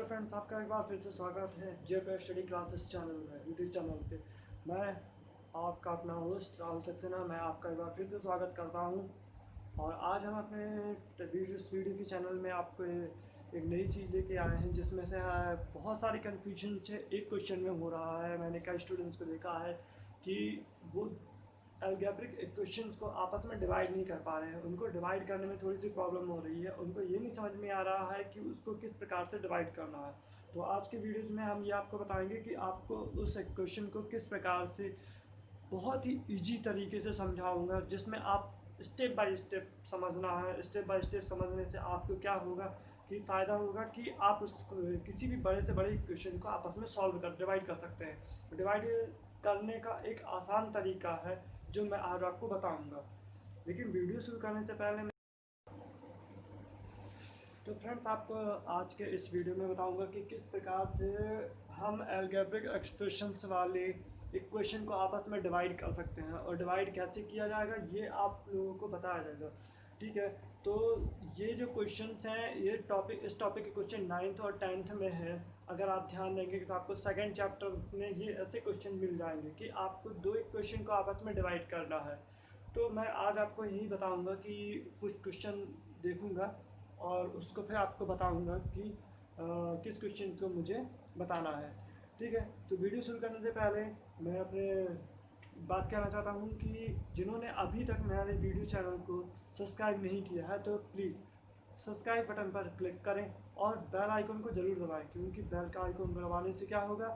Friends, आपका एक बार फिर से स्वागत है जे स्टडी क्लासेस चैनल में, यूट्यूब चैनल पे। मैं आपका अपना होस्ट राहुल सक्सेना, मैं आपका एक बार फिर से स्वागत करता हूं। और आज हम अपने वीडियो की चैनल में आपको एक नई चीज़ लेके आए हैं, जिसमें से बहुत सारी कन्फ्यूजन है एक क्वेश्चन में हो रहा है। मैंने कई स्टूडेंट्स को देखा है कि वो अलजेब्रिक इक्वेशंस को आपस में डिवाइड नहीं कर पा रहे हैं। उनको डिवाइड करने में थोड़ी सी प्रॉब्लम हो रही है। उनको ये नहीं समझ में आ रहा है कि उसको किस प्रकार से डिवाइड करना है। तो आज के वीडियोज़ में हम ये आपको बताएंगे कि आपको उस इक्वेशन को किस प्रकार से बहुत ही इजी तरीके से समझाऊंगा, जिसमें आप स्टेप बाय स्टेप समझना है। स्टेप बाय स्टेप समझने से आपको क्या होगा कि फ़ायदा होगा कि आप उस किसी भी बड़े से बड़े इक्वेशन को आपस में सॉल्व कर डिवाइड कर सकते हैं। डिवाइड करने का एक आसान तरीका है जो मैं आज आपको बताऊंगा। लेकिन वीडियो शुरू करने से पहले तो फ्रेंड्स, आपको आज के इस वीडियो में बताऊंगा कि किस प्रकार से हम अलजेब्रिक एक्सप्रेशंस वाले इक्वेशन को आपस में डिवाइड कर सकते हैं, और डिवाइड कैसे किया जाएगा ये आप लोगों को बताया जाएगा। ठीक है, तो ये जो क्वेश्चंस हैं, ये इस टॉपिक के क्वेश्चन 9th और 10th में है। अगर आप ध्यान देंगे तो आपको सेकंड चैप्टर में ये ऐसे क्वेश्चन मिल जाएंगे कि आपको दो इक्वेशन को आपस में डिवाइड करना है। तो मैं आज आपको यही बताऊंगा कि कुछ क्वेश्चन देखूंगा और उसको फिर आपको बताऊंगा कि किस क्वेश्चन को मुझे बताना है। ठीक है, तो वीडियो शुरू करने से पहले मैं अपने बात कहना चाहता हूँ कि जिन्होंने अभी तक मेरे वीडियो चैनल को सब्सक्राइब नहीं किया है तो प्लीज़ सब्सक्राइब बटन पर क्लिक करें और बेल आइकन को ज़रूर दबाएं, क्योंकि बेल का आइकन दबाने से क्या होगा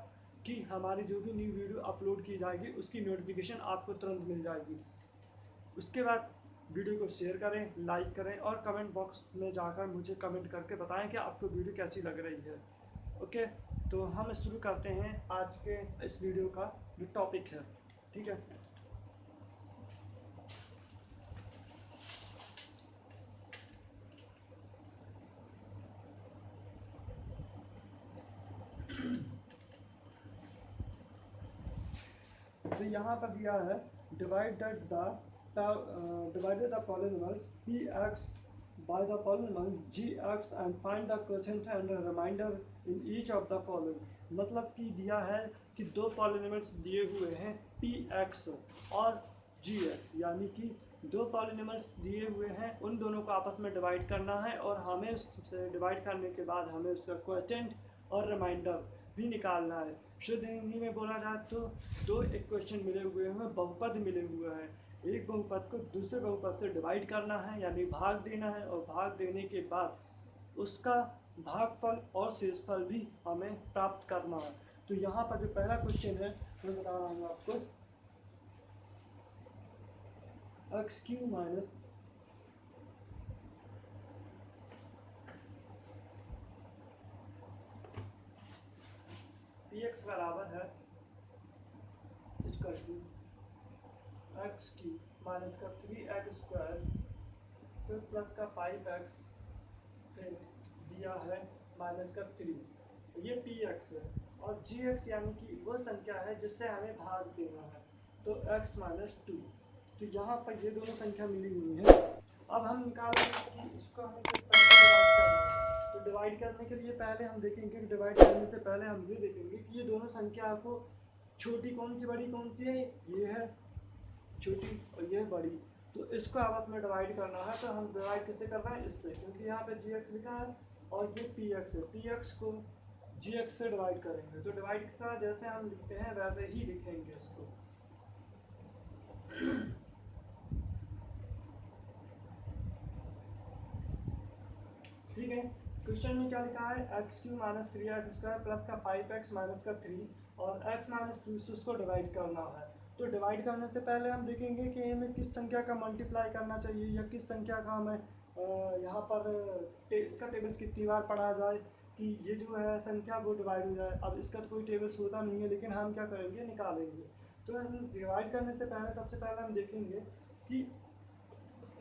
कि हमारी जो भी न्यू वीडियो अपलोड की जाएगी उसकी नोटिफिकेशन आपको तुरंत मिल जाएगी। उसके बाद वीडियो को शेयर करें, लाइक करें और कमेंट बॉक्स में जाकर मुझे कमेंट करके बताएं कि आपको वीडियो कैसी लग रही है। ओके, तो हम शुरू करते हैं आज के इस वीडियो का जो टॉपिक है। ठीक है, तो यहाँ पर दिया है divided the polynomials P x by the polynomial gx and find the quotient and remainder in each of the following। मतलब कि दिया है कि दो पॉलिनॉमियल्स दिए हुए हैं px और gx, यानी कि दो पॉलिनॉमियल्स दिए हुए हैं, उन दोनों को आपस में डिवाइड करना है और हमें उससे डिवाइड करने के बाद हमें उसका क्वोशिएंट और रिमाइंडर भी निकालना है। शुद्ध हिंदी में बोला जाए तो दो इक्वेशन मिले हुए हैं, बहुपद मिले हुए हैं। एक बहुपद को दूसरे बहुपद से डिवाइड करना है, यानी भाग देना है, और भाग देने के बाद उसका भागफल और शेषफल भी हमें प्राप्त करना है। तो यहाँ पर जो पहला क्वेश्चन है मैं बता रहा हूँ आपको, x Q minus P x बराबर है एक्स क्यू माइनस का 3x स्क्वायर फिर प्लस का 5x फिर दिया है माइनस का 3। तो ये पी एक्स है, और जी एक्स यानी कि वो संख्या है जिससे हमें भाग देना है, तो x माइनस 2। तो यहाँ पर ये दोनों संख्या मिली हुई है। अब हम निकालेंगे कि इसको हमें किस तरह से डिवाइड करना है। तो डिवाइड करने के लिए पहले हम देखेंगे, डिवाइड करने से पहले हम ये देखेंगे कि ये दोनों संख्या को छोटी कौन सी बड़ी कौन सी है। ये है छोटी और ये बड़ी, तो इसको आपस में डिवाइड करना है। तो हम डिवाइड किससे कर रहे हैं, इससे, क्योंकि यहाँ पे जी एक्स लिखा है और ये पी एक्स है। पी एक्स को जी एक्स से डिवाइड करेंगे, तो डिवाइड का जैसे हम लिखते हैं वैसे ही लिखेंगे इसको। ठीक है, क्वेश्चन में क्या लिखा है, x Q minus 3x square plus का 5x माइनस का 3 और x माइनस 2 से उसको डिवाइड करना है। तो डिवाइड करने से पहले हम देखेंगे कि हमें किस संख्या का मल्टीप्लाई करना चाहिए या किस संख्या का हमें यहाँ पर इसका टेबल्स कितनी बार पढ़ा जाए कि ये जो है संख्या वो डिवाइड हो जाए। अब इसका तो कोई टेबल्स होता नहीं है, लेकिन हम क्या करेंगे, निकालेंगे। तो हम डिवाइड करने से पहले सबसे पहले हम देखेंगे कि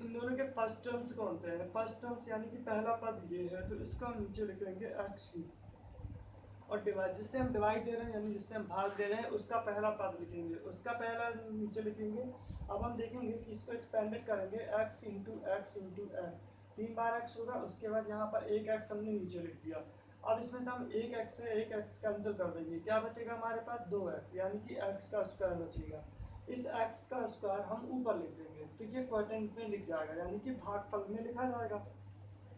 इन दोनों के फर्स्ट टर्म्स कौन से हैं। फर्स्ट टर्म्स यानी कि पहला पद ये है, तो इसका हम नीचे लिख लेंगे एक्स क्यू, और डिवाइड जिससे हम डिवाइड दे रहे हैं यानी जिससे हम भाग दे रहे हैं उसका पहला पद लिखेंगे, उसका पहला नीचे लिखेंगे। अब हम देखेंगे कि इसको एक्सपेंडेड करेंगे, x इंटू एक्स 3 बार x होगा। उसके बाद यहाँ पर एक x हमने नीचे लिख दिया। अब इसमें से हम एक एक्स से एक एक्स कैंसिल कर देंगे, क्या बचेगा हमारे पास 2x, यानी कि x का स्क्वायर बचेगा। इस x का स्क्वायर हम ऊपर लिख देंगे तो ये क्वोटिएंट में लिख जाएगा, यानी कि भागफल में लिखा जाएगा।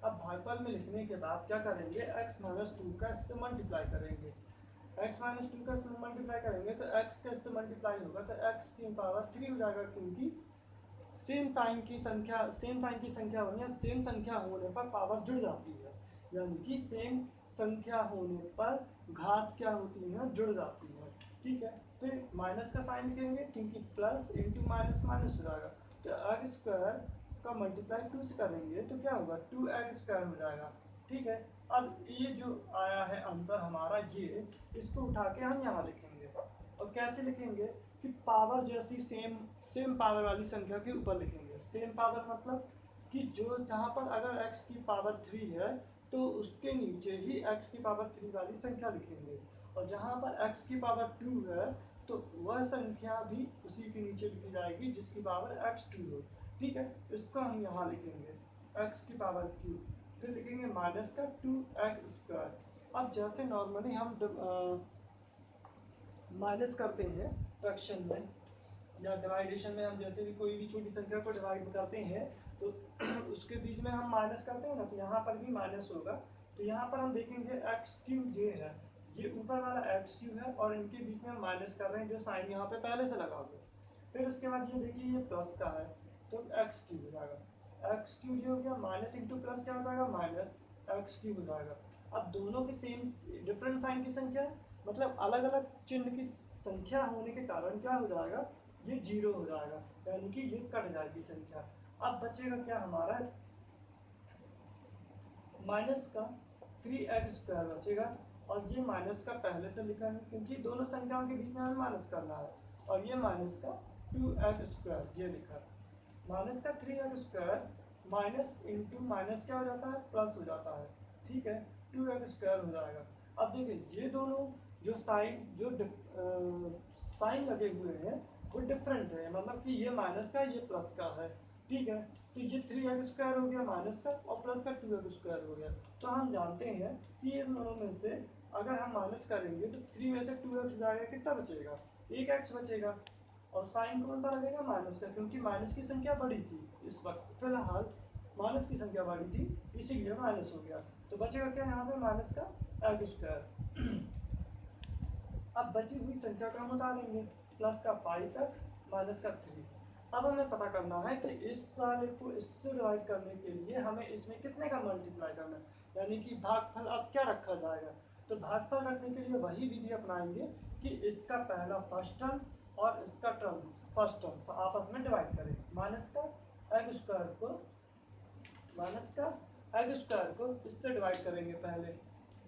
अब भागफल में लिखने के बाद क्या करेंगे, x माइनस टू का इससे मल्टीप्लाई करेंगे। x माइनस टू का इससे मल्टीप्लाई करेंगे तो x का इससे मल्टीप्लाई होगा तो x की पावर 3 हो जाएगा, क्योंकि सेम साइन की संख्या होनी है, सेम संख्या होने पर पावर जुड़ जाती है, यानी कि सेम संख्या होने पर घात क्या होती है, जुड़ जाती है। ठीक है, फिर माइनस का साइन लिखेंगे क्योंकि प्लस इंटू माइनस माइनस हो जाएगा, तो एक्स स्क्वायर का मल्टीप्लाई 2 से करेंगे तो क्या होगा 2x² हो जाएगा। ठीक है, अब ये जो आया है आंसर हमारा, ये इसको उठा के हम यहाँ लिखेंगे। और कैसे लिखेंगे कि पावर जैसी सेम पावर वाली संख्या के ऊपर लिखेंगे। सेम पावर मतलब कि जो जहाँ पर अगर x की पावर 3 है तो उसके नीचे ही x की पावर 3 वाली संख्या लिखेंगे, और जहाँ पर x की पावर 2 है तो वह संख्या भी उसी के नीचे लिखी जाएगी जिसकी पावर x2 हो। ठीक है, इसको हम यहाँ लिखेंगे x की पावर क्यू, फिर लिखेंगे माइनस का 2x²। अब जैसे नॉर्मली हम माइनस करते हैं फ्रैक्शन में या डिवाइडेशन में, हम जैसे भी कोई भी छोटी संख्या को डिवाइड करते हैं तो उसके बीच में हम माइनस करते हैं ना, तो यहाँ पर भी माइनस होगा। तो यहाँ पर हम देखेंगे x³ ये है, ये ऊपर वाला x³ है और इनके बीच में हम माइनस कर रहे हैं, जो साइन यहाँ पे पहले से लगा हुआ है। फिर उसके बाद ये देखिए ये प्लस का है तो x³ हो जाएगा, x³ जो हो गया माइनस इंटू प्लस क्या हो जाएगा, माइनस x³ हो जाएगा। अब दोनों की सेम डिफरेंट साइन की संख्या मतलब अलग अलग चिन्ह की संख्या होने के कारण क्या हो जाएगा, ये 0 हो जाएगा, यानी कि ये कट जाएगी संख्या। अब बचेगा क्या हमारा माइनस का 3x² बचेगा, और ये माइनस का पहले से लिखा है क्योंकि दोनों संख्याओं के बीच में हमें माइनस करना है, और ये माइनस का 2x² ये लिखा है। माइनस का 3x² माइनस इंटू माइनस क्या हो जाता है, प्लस हो जाता है। ठीक है, 2x² हो जाएगा। अब देखिए ये दोनों जो साइन लगे हुए हैं वो डिफरेंट है, मतलब कि ये माइनस का ये प्लस का है। ठीक है, तो ये 3x² हो गया माइनस का और प्लस का 2x² हो गया। तो हम जानते हैं कि इन दोनों में से अगर हम माइनस करेंगे तो 3 में से 2x जाएगा, कितना बचेगा, 1x बचेगा, और साइन कौन सा लगेगा, माइनस का, क्योंकि माइनस की संख्या बड़ी थी इस वक्त, फिलहाल माइनस की संख्या बड़ी थी इसीलिए माइनस हो गया। तो बचेगा क्या यहाँ पे, माइनस का x²। अब बची हुई संख्या का हम उतारेंगे, प्लस का 5x माइनस का 3। अब हमें पता करना है कि इस वाले को इससे डिवाइड करने के लिए हमें इसमें कितने का मल्टीप्लाई करना है, यानी कि भागफल अब क्या रखा जाएगा। तो भागफल रखने के लिए वही विधि अपनाएंगे कि इसका पहला फर्स्ट टर्म और इसका टर्म फर्स्ट टर्म आपस में डिवाइड करें। माइनस का x² को इससे डिवाइड करेंगे पहले।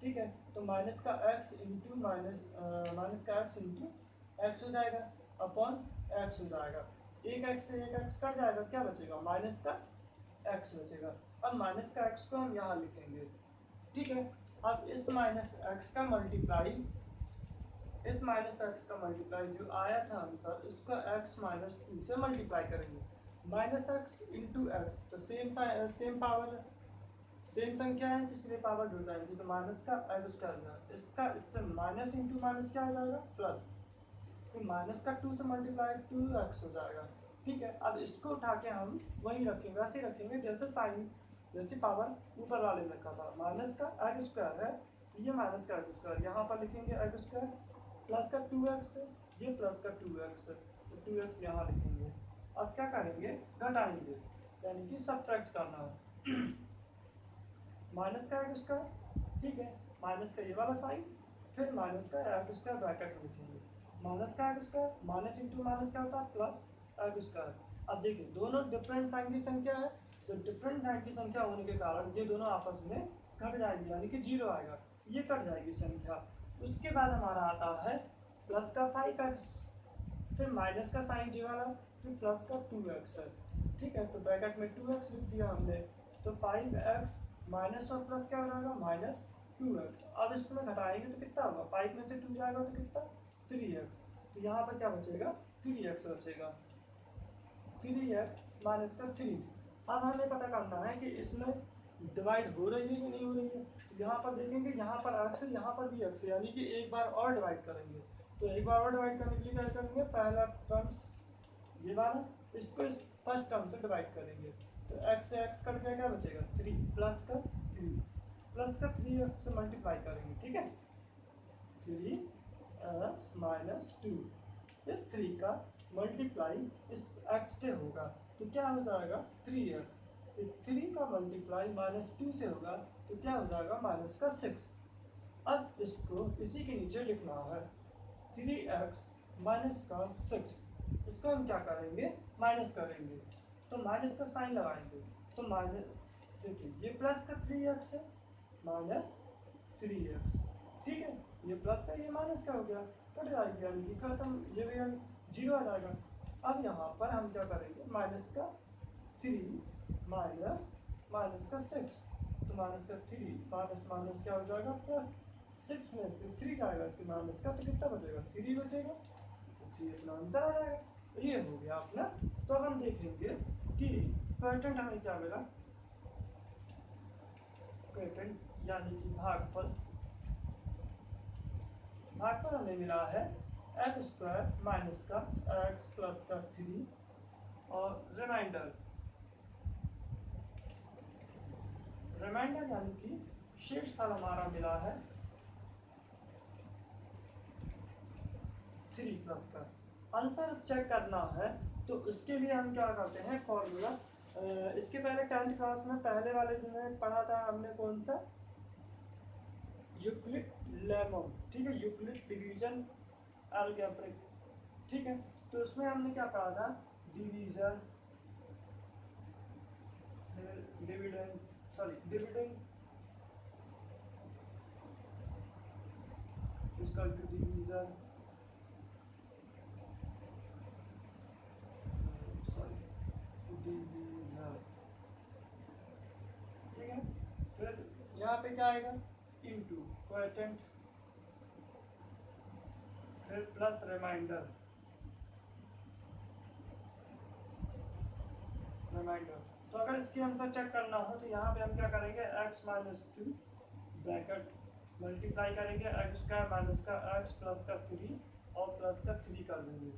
ठीक है, तो माइनस का x इंटू x हो जाएगा अपॉन x हो जाएगा, एक x से एक x कट जाएगा, क्या बचेगा, माइनस का x बचेगा। अब माइनस का x को हम यहाँ लिखेंगे। ठीक है, अब इस माइनस x का मल्टीप्लाई जो आया था आंसर, इसका x माइनस 2 से मल्टीप्लाई करेंगे। माइनस x इंटू एक्स, तो सेम पावर सेम संख्या है इसलिए पावर जुड़ जाएगी, तो माइनस का x², इसका इससे माइनस इंटू माइनस क्या हो जाएगा, प्लस, फिर माइनस का 2 से मल्टीप्लाई 2x हो जाएगा। ठीक है, अब इसको उठा के हम वही रखेंगे, वैसे ही रखेंगे जैसे साइन जैसी पावर ऊपर वाले में रखा था। माइनस का x² है, ये माइनस का x², यहाँ पर लिखेंगे x², प्लस का 2x, ये प्लस का 2x, तो 2x यहाँ लिखेंगे। अब क्या करेंगे, घटाएंगे, यानी कि सब्ट्रैक्ट करना है। माइनस का x², ठीक है, माइनस का ये वाला साइन, फिर माइनस का x² ब्रैकेट में लिखेंगे। माइनस का x², माइनस इंटू माइनस क्या होता है, प्लस x²। अब देखिए दोनों डिफरेंट साइन की संख्या है, तो डिफरेंट साइन की संख्या होने के कारण ये दोनों आपस में घट जाएंगे, यानी कि 0 आएगा, ये कट जाएगी संख्या। उसके बाद हमारा आता है प्लस का 5x, फिर माइनस का साइन जी वाला, फिर प्लस का 2x है। ठीक है, तो ब्रैकेट में 2x लिख दिया हमने, तो 5x माइनस और प्लस क्या हो जाएगा, माइनस 2x। अब इसमें घटाएंगे तो कितना होगा, 5 में से 2 जाएगा तो कितना, 3x, तो यहाँ पर क्या बचेगा, 3x बचेगा, 3x माइनस का 3। अब हमें पता करना है कि इसमें डिवाइड हो रही है कि नहीं हो रही है। यहाँ पर देखेंगे, यहाँ पर x है, यहाँ पर भी x है, यानी कि एक बार और डिवाइड करेंगे। तो एक बार और डिवाइड करने के लिए क्या करेंगे, पहला टर्म्स ये वाला, इसको इस फर्स्ट टर्म से डिवाइड करेंगे। तो x से x कट गया, क्या बचेगा 3 प्लस का 3x से मल्टीप्लाई करेंगे, ठीक है। 3x माइनस 2, इस 3 का मल्टीप्लाई इस x से होगा तो क्या हो जाएगा 3x। 3 का मल्टीप्लाई माइनस 2 से होगा तो क्या हो जाएगा माइनस का 6। अब इसको इसी के नीचे लिखना है 3x माइनस का 6, इसको हम क्या करेंगे माइनस करेंगे, तो माइनस का साइन लगाएंगे। तो माइनस, देखिए ये प्लस का 3x है, माइनस 3x, ठीक है। ये प्लस का ये माइनस का हो गया, कट जाएगी, यानी कि खत्म, ये भी जीरो आ जाएगा। अब यहाँ पर हम क्या करेंगे, माइनस का 3 माइनस माइनस का 6, तो माइनस का 3 माइनस माइनस क्या हो जाएगा प्लस, 6 में से 3 जाएगा कि माइनस का, तो कितना बचेगा 3 बचेगा, तो 3 अपना आंसर आ जाएगा। तो ये हो गया अपना। तो हम देखेंगे कि क्वोटिएंट हमें क्या मिला, क्वोटिएंट यानी कि भागफल हमें मिला है एक्स स्क्वायर माइनस का एक्स प्लस का 3 और रिमाइंडर यानी कि शेषफल हमारा मिला है 3 प्लस का। आंसर चेक करना है तो इसके लिए हम क्या करते हैं, फॉर्मूला, इसके पहले 10th क्लास में पहले वाले दिन में पढ़ा था हमने, कौन सा, यूक्लिड लेमन, ठीक है, यूक्लिड डिवीजन अलजेब्रिक, ठीक है। तो उसमें हमने क्या पढ़ा था, डिवीजन, डिविडेंड इसका डिवीजन, ठीक है। फिर यहाँ पे क्या आएगा, इनटू क्वोटिएंट, फिर प्लस रिमाइंडर, तो अगर इसकी आंसर चेक करना हो तो यहाँ पे हम क्या करेंगे, x माइनस 2 ब्रैकेट मल्टीप्लाई करेंगे एक्स स्क्वायर माइनस का x प्लस का 3 और प्लस का 3 कर देंगे।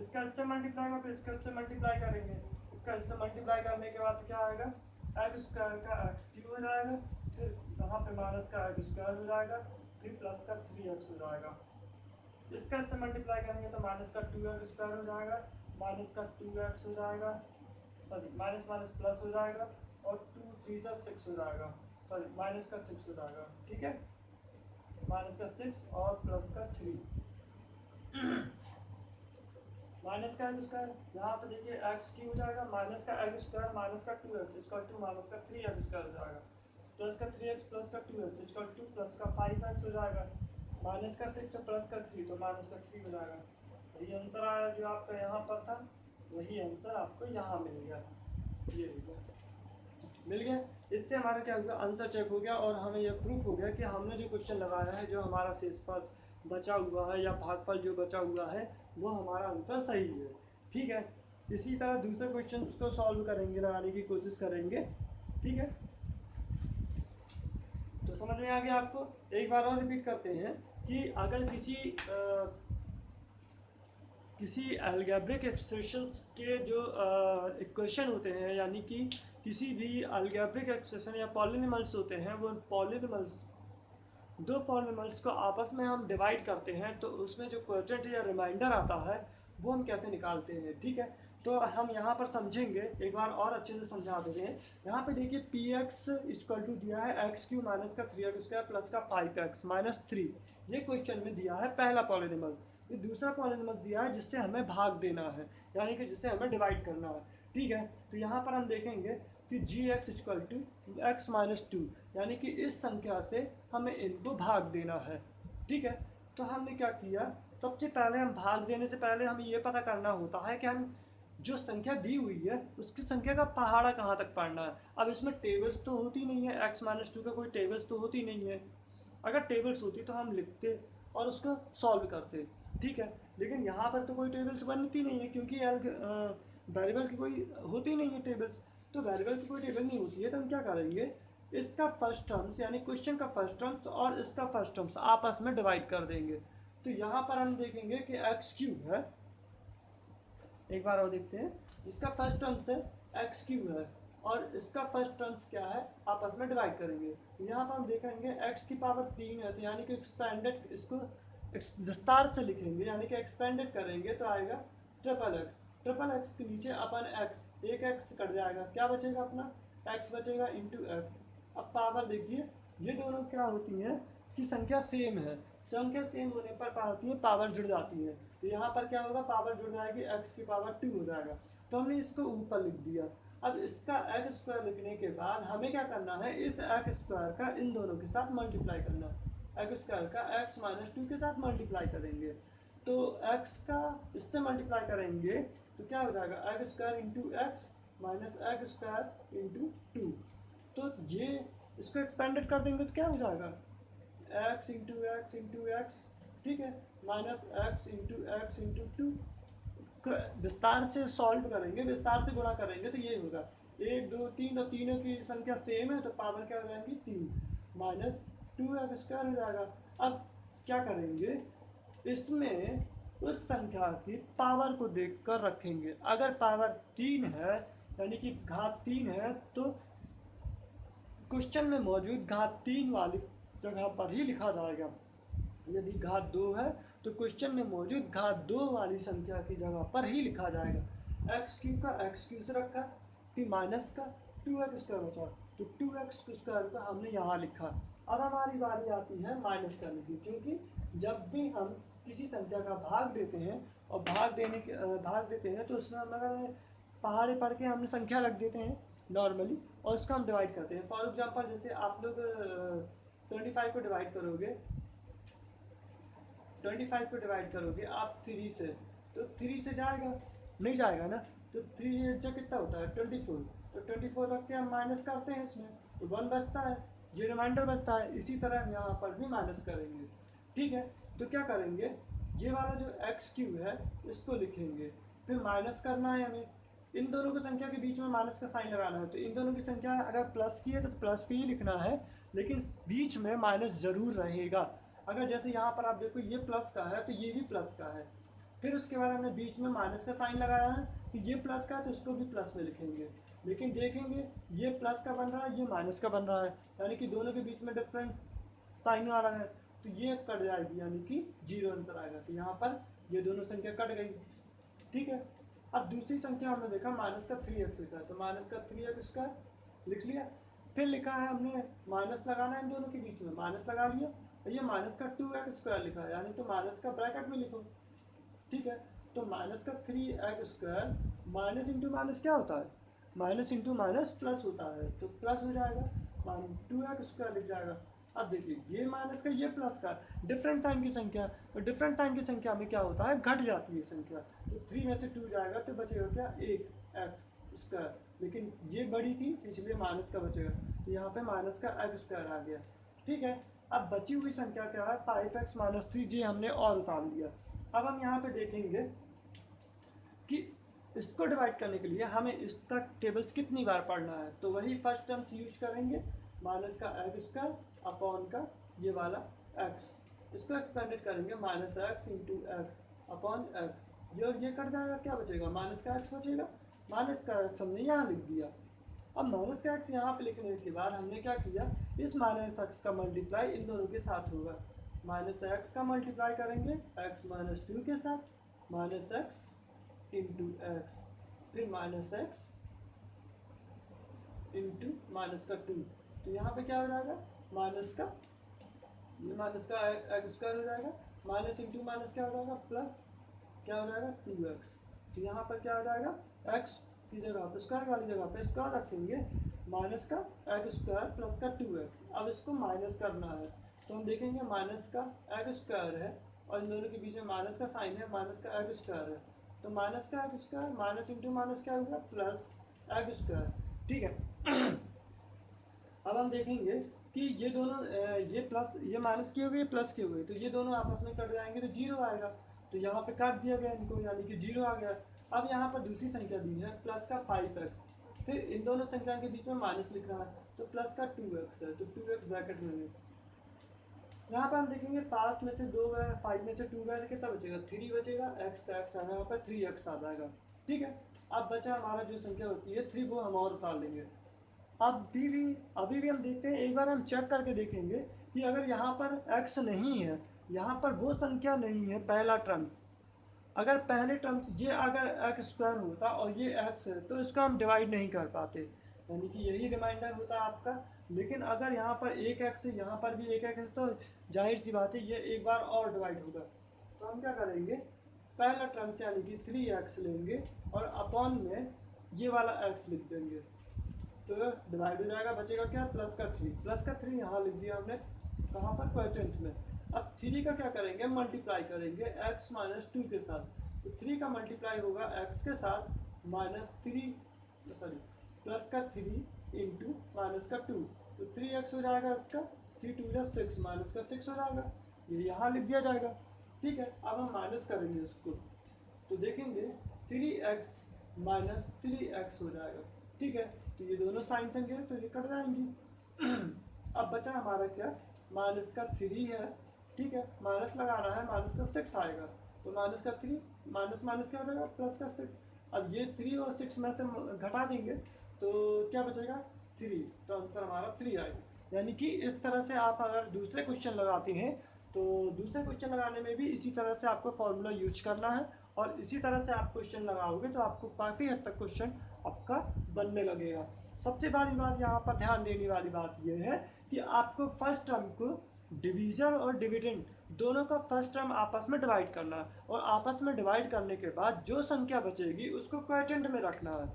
इसका इससे मल्टीप्लाई होगा, फिर इसका इससे मल्टीप्लाई करेंगे, इसका इससे मल्टीप्लाई करने के बाद क्या आएगा, एक्स स्क्वायर का एक्स क्यूब हो जाएगा, फिर यहाँ पे माइनस का एक्स स्क्वायर हो जाएगा, फिर प्लस का 3x हो जाएगा। इसका इससे मल्टीप्लाई करेंगे तो माइनस का 2x स्क्वायर हो जाएगा, माइनस का 2x हो जाएगा, सॉरी माइनस माइनस प्लस हो जाएगा, और 2 3 6 हो जाएगा, सॉरी माइनस का 6 हो जाएगा, ठीक है, माइनस का 6 और प्लस का 3 माइनस का एक्स स्क्वायर, यहाँ पे देखिए एक्स की हो जाएगा, माइनस का एक्स स्क्वायर माइनस का 2x इसका 2 माइनस का 3x स्क्वायर हो जाएगा, प्लस का 3x प्लस का 2x इसका 2 प्लस का 5x हो जाएगा, माइनस का 6 प्लस का 3 तो माइनस का 3 हो जाएगा। यही आंसर आया जो आपका यहाँ पर था, वही आंसर आपको यहाँ मिल गया, ये मिल गया। इससे हमारा क्या हुआ, आंसर चेक हो गया और हमें यह प्रूफ हो गया कि हमने जो क्वेश्चन लगाया है, जो हमारा शेषफल बचा हुआ है या भागफल जो बचा हुआ है, वो हमारा आंसर सही है, ठीक है। इसी तरह दूसरे क्वेश्चन को सॉल्व करेंगे, लगाने की कोशिश करेंगे, ठीक है। तो समझ में आ गया आपको। एक बार और रिपीट करते हैं कि अगर किसी अलजेब्रिक एक्सप्रेशंस के जो इक्वेशन होते हैं, यानी कि किसी भी अलजेब्रिक एक्सप्रेशन या पॉलिनॉमियल्स होते हैं, वो पॉलिनॉमियल्स, दो पॉलिनॉमियल्स को आपस में हम डिवाइड करते हैं, तो उसमें जो क्वोटिएंट या रिमाइंडर आता है वो हम कैसे निकालते हैं, ठीक है। तो हम यहाँ पर समझेंगे, एक बार और अच्छे से समझा देते हैं। यहाँ पे देखिए px इक्वल टू दिया है एक्स क्यू माइनस का 3x स्क्वायर प्लस का 5x माइनस 3, ये क्वेश्चन में दिया है पहला पॉलिनॉमियल। ये दूसरा पॉलिनॉमियल दिया है जिससे हमें भाग देना है, यानी कि जिससे हमें डिवाइड करना है, ठीक है। तो यहाँ पर हम देखेंगे कि gx equal to x minus 2, यानी कि इस संख्या से हमें इनको भाग देना है, ठीक है। तो हमने क्या किया, सबसे पहले हम भाग देने से पहले हमें ये पता करना होता है कि हम जो संख्या दी हुई है उसकी संख्या का पहाड़ा कहाँ तक पढ़ना है। अब इसमें टेबल्स तो होती नहीं है, x माइनस 2 का कोई टेबल्स तो होती नहीं है। अगर टेबल्स होती तो हम लिखते और उसको सॉल्व करते, ठीक है। लेकिन यहाँ पर तो कोई टेबल्स बनती नहीं है, क्योंकि वेरिएबल की कोई होती नहीं है टेबल्स। तो वेरिएबल की कोई टेबल नहीं होती है, तो हम क्या करेंगे, इसका फर्स्ट टर्म्स यानी क्वेश्चन का फर्स्ट टर्म्स और इसका फर्स्ट टर्म्स आपस में डिवाइड कर देंगे। तो यहाँ पर हम देखेंगे कि एक्स क्यूब है, एक बार और देखते हैं, इसका फर्स्ट टर्म्स है एक्स क्यूब है और इसका फर्स्ट टर्म्स क्या है, आपस में डिवाइड करेंगे। तो यहाँ पर हम देखेंगे एक्स की पावर 3 है, तो यानी कि एक्सपेंडेड, इसको विस्तार से लिखेंगे यानी कि एक्सपेंडेड करेंगे तो आएगा ट्रिपल एक्स के नीचे अपन एक्स, एक एक्स कट जाएगा, क्या बचेगा अपना एक्स बचेगा इंटू एक्स। अब पावर देखिए ये दोनों क्या होती हैं कि संख्या सेम है, संख्या सेम होने पर क्या होती है, पावर जुड़ जाती है। तो यहाँ पर क्या होगा, पावर जुड़ जाएगी, एक्स की पावर 2 हो जाएगा। तो हमने इसको ऊपर लिख दिया। अब इसका एक्स स्क्वायर लिखने के बाद हमें क्या करना है, इस एक्स स्क्वायर का इन दोनों के साथ मल्टीप्लाई करना है। एक्स स्क्वायर का एक्स माइनस 2 के साथ मल्टीप्लाई करेंगे, तो एक्स का इससे मल्टीप्लाई करेंगे तो क्या हो जाएगा, x square into x minus x square into 2। तो ये इसको एक्सपेंडेड कर देंगे तो क्या हो जाएगा, एक्स इंटू एक्स, ठीक है, माइनस एक्स इंटू 2। विस्तार से सॉल्व करेंगे, विस्तार से गुणा करेंगे तो ये होगा 1 2 3 और तीनों की संख्या सेम है तो पावर क्या हो जाएगी 3 माइनस 2x स्क्वायर हो जाएगा। अब क्या करेंगे, इसमें उस संख्या की पावर को देखकर रखेंगे। अगर पावर 3 है यानी कि घात 3 है तो क्वेश्चन में मौजूद घात 3 वाली जगह पर ही लिखा जाएगा। यदि घात 2 है तो क्वेश्चन में मौजूद घात 2 वाली संख्या की जगह पर ही लिखा जाएगा। एक्स क्यू का एक्स क्यू से रखा, फिर माइनस का 2x स्क्वायर बचा, तो 2x स्क्वायर का हमने यहाँ लिखा। अब हमारी बारी आती है माइनस करने की, क्योंकि जब भी हम किसी संख्या का भाग देते हैं और भाग देते हैं तो उसमें हम पहाड़े पढ़ के हमने संख्या रख देते हैं नॉर्मली और उसका हम डिवाइड करते हैं। फॉर एग्जांपल जैसे आप लोग 25 को डिवाइड करोगे, 25 को डिवाइड करोगे आप 3 से, तो 3 से जाएगा नहीं जाएगा ना, तो 3 जो कितना होता है 24, तो 24 रख के हम माइनस करते हैं इसमें तो 1 बचता है, ये रिमाइंडर बचता है। इसी तरह यहाँ पर भी माइनस करेंगे, ठीक है। तो क्या करेंगे, ये वाला जो एक्स क्यू है इसको लिखेंगे, फिर माइनस करना है हमें, इन दोनों की संख्या के बीच में माइनस का साइन लगाना है। तो इन दोनों की संख्या अगर प्लस की है तो प्लस की ही लिखना है, लेकिन बीच में माइनस ज़रूर रहेगा। अगर जैसे यहाँ पर आप देखो ये प्लस का है तो ये भी प्लस का है, फिर उसके बाद हमने बीच में माइनस का साइन लगाया है, तो ये प्लस का है तो इसको भी प्लस में लिखेंगे। लेकिन देखेंगे ये प्लस का बन रहा है, ये माइनस का बन रहा है, यानी कि दोनों के बीच में डिफरेंट साइन आ रहा है, तो ये कट जाएगी यानी कि 0 आंसर आएगा। तो यहाँ पर ये दोनों संख्या कट गई, ठीक है। अब दूसरी संख्या हमने देखा माइनस का 3x लिखा है, तो माइनस का 3x का लिख लिया, फिर लिखा है हमने माइनस लगाना है इन दोनों के बीच में, माइनस लगा लिया, और ये माइनस का 2x स्क्वायर लिखा है, यानी तो माइनस का ब्रैकेट में लिखो, ठीक है। तो माइनस का 3x square, minus into minus क्या होता है, माइनस इंटू माइनस प्लस होता है, तो प्लस हो जाएगा, 2x स्क्वायर लिख जाएगा। अब देखिए ये माइनस का ये प्लस का, डिफरेंट साइन की संख्या, और डिफरेंट साइन की संख्या में क्या होता है, घट जाती है संख्या, तो 3 में से 2 जाएगा तो बचेगा क्या 1x स्क्वायर, लेकिन ये बड़ी थी इसलिए माइनस का बचेगा, तो यहाँ पे माइनस का x स्क्वायर आ गया, ठीक है। अब बची हुई संख्या क्या है 5x माइनस 3, जी हमने और उतार लिया। अब हम यहाँ पे देखेंगे कि इसको डिवाइड करने के लिए हमें इसका टेबल्स कितनी बार पढ़ना है, तो वही फर्स्ट टर्म्स यूज करेंगे, माइनस का एक्स स्क्वायर अपॉन का ये वाला एक्स, इसको एक्सपेंडेड करेंगे minus x into x upon x, ये कट जाएगा, क्या बचेगा माइनस का एक्स बचेगा, माइनस का एक्स हमने यहाँ लिख दिया। अब माइनस का एक्स यहाँ पे लिखने के बाद हमने क्या किया, इस माइनस एक्स का मल्टीप्लाई इन दोनों के साथ होगा, माइनस एक्स का मल्टीप्लाई करेंगे एक्स माइनस 2 के साथ, माइनस एक्स इंटू एक्स, फिर माइनस एक्स इंटू माइनस का 2, तो यहाँ पे क्या हो जाएगा माइनस का एक्स स्क्वायर हो जाएगा, माइनस इंटू माइनस क्या हो जाएगा प्लस, क्या हो जाएगा 2x, तो यहाँ पर क्या हो जाएगा x की जगह पर स्क्वायर वाली जगह पे स्क्वायर रखेंगे, माइनस का एक्स स्क्वायर प्लस का 2x। अब इसको माइनस करना है तो हम देखेंगे माइनस का एक्स स्क्वायर है और इन दोनों के बीच में माइनस का साइन है, माइनस का एक्स स्क्वायर है, तो माइनस का x square minus into minus क्या होगा प्लस एक्स स्क्वायर, ठीक है। अब हम देखेंगे कि ये दोनों ये प्लस ये माइनस किए हुए प्लस किए हुए, तो ये दोनों आपस में कट जाएंगे तो 0 आएगा, तो यहाँ पे काट दिया गया इनको यानी कि 0 आ गया। अब यहाँ पर दूसरी संख्या दी है प्लस का 5x, फिर इन दोनों संख्या के बीच में माइनस लिख रहा है, तो प्लस का 2x है, तो 2x ब्रैकेट में है। यहाँ पर हम देखेंगे 5 में से 2 गए, 5 में से 2 गए, तो कितना बचेगा, 3 बचेगा, x का x आएगा, यहाँ पर 3x आ जाएगा। ठीक है, अब बचा हमारा जो संख्या होती है 3, वो हम और उतार लेंगे। अभी भी हम देखते हैं, एक बार हम चेक करके देखेंगे कि अगर यहाँ पर x नहीं है, यहाँ पर वो संख्या नहीं है, पहला टर्म, अगर पहले टर्म ये अगर एक्स स्क्वायर होता और ये एक्स है, तो इसको हम डिवाइड नहीं कर पाते, यानी कि यही रिमाइंडर होता है आपका। लेकिन अगर यहाँ पर एक एक्स है, यहाँ पर भी एक एक्स है, तो जाहिर सी बात है ये एक बार और डिवाइड होगा। तो हम क्या करेंगे, पहला टर्म से यानी कि 3x लेंगे और अपॉन में ये वाला x लिख देंगे, तो डिवाइड हो जाएगा, बचेगा क्या, प्लस का 3। प्लस का 3 यहाँ लिख दिया हमने, कहाँ पर, क्वोटिएंट में। अब 3 का क्या करेंगे, मल्टीप्लाई करेंगे x माइनस 2 के साथ, तो 3 का मल्टीप्लाई होगा x के साथ माइनस 3, सॉरी प्लस का 3 इंटू माइनस का 2, तो 3x हो जाएगा इसका, 3 2 6, माइनस का 6 हो जाएगा, ये यहाँ लिख दिया जाएगा। ठीक है, अब हम माइनस करेंगे इसको, तो देखेंगे 3x माइनस 3x हो जाएगा। ठीक है, तो ये दोनों साइन संख्या है, तो ये कट जाएंगी। अब बचा हमारा क्या, माइनस का 3 है। ठीक है, माइनस लगाना है, माइनस का 6 आएगा, तो माइनस का 3 माइनस माइनस क्या हो जाएगा, प्लस का 6। अब ये 3 और 6 में से घटा देंगे, तो क्या बचेगा, 3, तो आंसर हमारा 3 आएगा। यानी कि इस तरह से आप अगर दूसरे क्वेश्चन लगाते हैं, तो दूसरे क्वेश्चन लगाने में भी इसी तरह से आपको फॉर्मूला यूज करना है, और इसी तरह से आप क्वेश्चन लगाओगे तो आपको काफ़ी हद तक क्वेश्चन आपका बनने लगेगा। सबसे बड़ी बात यहाँ पर ध्यान देने वाली बात यह है कि आपको फर्स्ट टर्म को डिवीज़र और डिविडेंड दोनों का फर्स्ट टर्म आपस में डिवाइड करना है, और आपस में डिवाइड करने के बाद जो संख्या बचेगी उसको क्वोटिएंट में रखना है।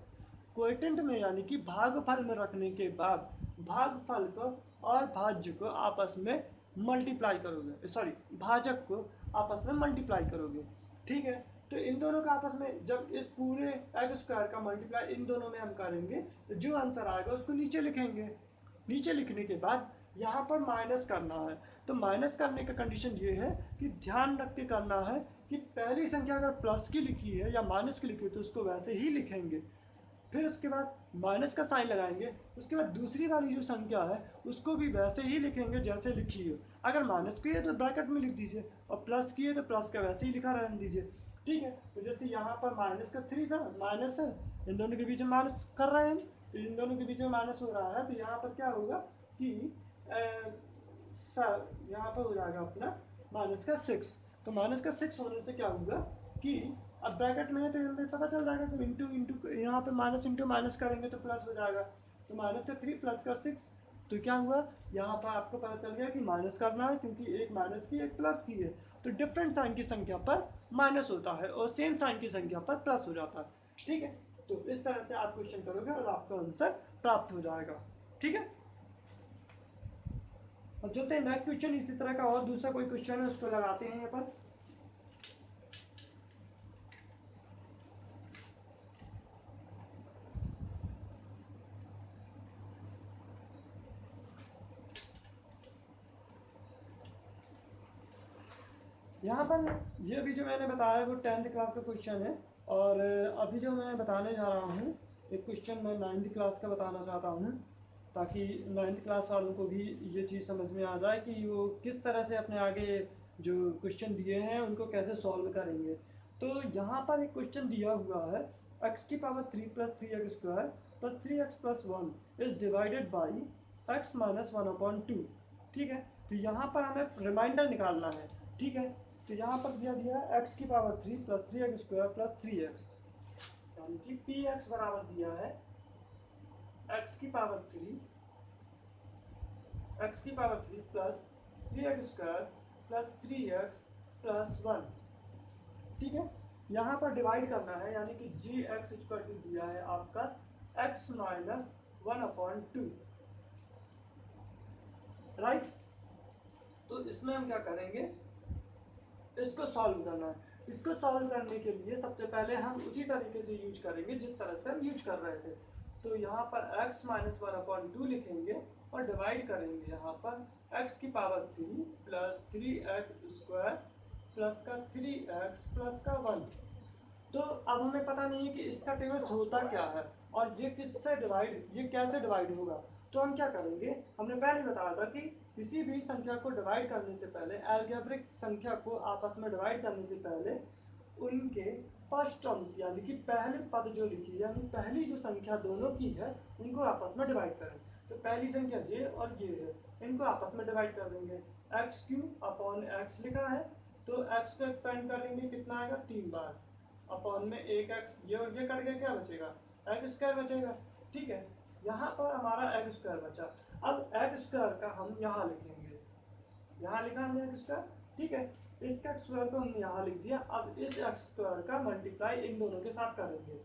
क्वोटिएंट में यानी कि भागफल में रखने के बाद भागफल को और भाज्य को आपस में मल्टीप्लाई करोगे, सॉरी भाजक को आपस में मल्टीप्लाई करोगे। ठीक है, तो इन दोनों का आपस में जब इस पूरे एक्स स्क्वायर का मल्टीप्लाई इन दोनों में हम करेंगे, तो जो आंसर आएगा उसको नीचे लिखेंगे। नीचे लिखने के बाद यहाँ पर माइनस करना है, तो माइनस करने का कंडीशन ये है कि ध्यान रख के करना है कि पहली संख्या अगर प्लस की लिखी है या माइनस की लिखी है तो उसको वैसे ही लिखेंगे, फिर उसके बाद माइनस का साइन लगाएंगे, उसके बाद दूसरी वाली जो संख्या है उसको भी वैसे ही लिखेंगे जैसे लिखी है। अगर माइनस की है तो ब्रैकेट में लिख दीजिए, और प्लस की है तो प्लस का वैसे ही लिखा रहने दीजिए। ठीक है, तो जैसे यहाँ पर माइनस का 3 था, माइनस है, इन दोनों के बीच में माइनस कर रहे हैं हम, तो इन दोनों के बीच में माइनस हो रहा है, तो यहाँ पर क्या होगा कि यहाँ पर हो जाएगा अपना माइनस का 6। तो माइनस का 6 होने से क्या होगा कि अब ब्रैकेट में है तो हमें पता चल जाएगा कि इंटू इंटू यहाँ पे माइनस इंटू माइनस करेंगे तो प्लस हो जाएगा, तो माइनस का 3 प्लस का 6, तो क्या हुआ यहाँ पर आपको पता चल गया कि माइनस करना है, क्योंकि एक माइनस की एक प्लस की है, तो डिफरेंट साइन की संख्या पर माइनस होता है और सेम साइन की संख्या पर प्लस हो जाता है। ठीक है, तो इस तरह से आप क्वेश्चन करोगे और आपका आंसर प्राप्त हो जाएगा। ठीक है, अब चलते हैं नेक्स्ट क्वेश्चन। इसी तरह का और दूसरा कोई क्वेश्चन है उसको लगाते हैं यहाँ पर। यहाँ पर ये भी जो मैंने बताया वो 10th क्लास का क्वेश्चन है, और अभी जो मैं बताने जा रहा हूँ एक क्वेश्चन मैं 9th क्लास का बताना चाहता हूँ, ताकि 9th क्लास वालों को भी ये चीज़ समझ में आ जाए कि वो किस तरह से अपने आगे जो क्वेश्चन दिए हैं उनको कैसे सॉल्व करेंगे। तो यहाँ पर एक क्वेश्चन दिया हुआ है, x की power 3 plus 3x square plus 3x plus 1 is divided by x minus 1/2। ठीक है, तो यहाँ पर हमें रिमाइंडर निकालना है। ठीक है, तो यहाँ पर दिया है x की power 3 plus 3x square plus 3x, यानी कि px बराबर दिया है x की power 3 plus 3x square plus 3x plus 1। ठीक है, यहाँ पर डिवाइड करना है, यानी कि gx इक्वल टू दिया है आपका x माइनस 1/2। राइट, तो इसमें हम क्या करेंगे, इसको सॉल्व करना है। इसको सॉल्व करने के लिए सबसे पहले हम उसी तरीके से यूज करेंगे जिस तरह से हम यूज कर रहे थे। तो यहाँ पर x माइनस 1/2 लिखेंगे और डिवाइड करेंगे यहाँ पर x की power 3 plus 3x square plus का 3x प्लस का 1। तो अब हमें पता नहीं है कि इसका टेबल्स होता क्या है, और ये किससे डिवाइड, ये कैसे डिवाइड होगा, तो हम क्या करेंगे, हमने पहले बताया था कि किसी भी संख्या को डिवाइड करने से पहले, अलजेब्रिक संख्या को आपस में डिवाइड करने से पहले उनके फर्स्ट टर्म्स यानी कि पहले पद जो लिखी है, यानी पहली जो संख्या दोनों की है उनको आपस में डिवाइड करें। तो पहली संख्या ये और ये है, इनको आपस में डिवाइड कर देंगे। एक्स क्यूब अपॉन एक्स लिखा है तो एक्स को एक्सपेंड करेंगे, कितना आएगा 3 बार, अपॉन में एक एक्स, ये कट गया, क्या बचेगा एक्स स्क्वायर बचेगा। ठीक है, यहाँ पर हमारा एक्स स्क्वायर बचा। अब एक्स स्क्वायर का हम यहाँ लिखेंगे, यहाँ लिखा हमने एक्स स्क्वायर। ठीक है, इसका स्क्वायर को हमने यहाँ लिख दिया। अब इस एक्स स्क्वायर का मल्टीप्लाई इन दोनों के साथ करेंगे,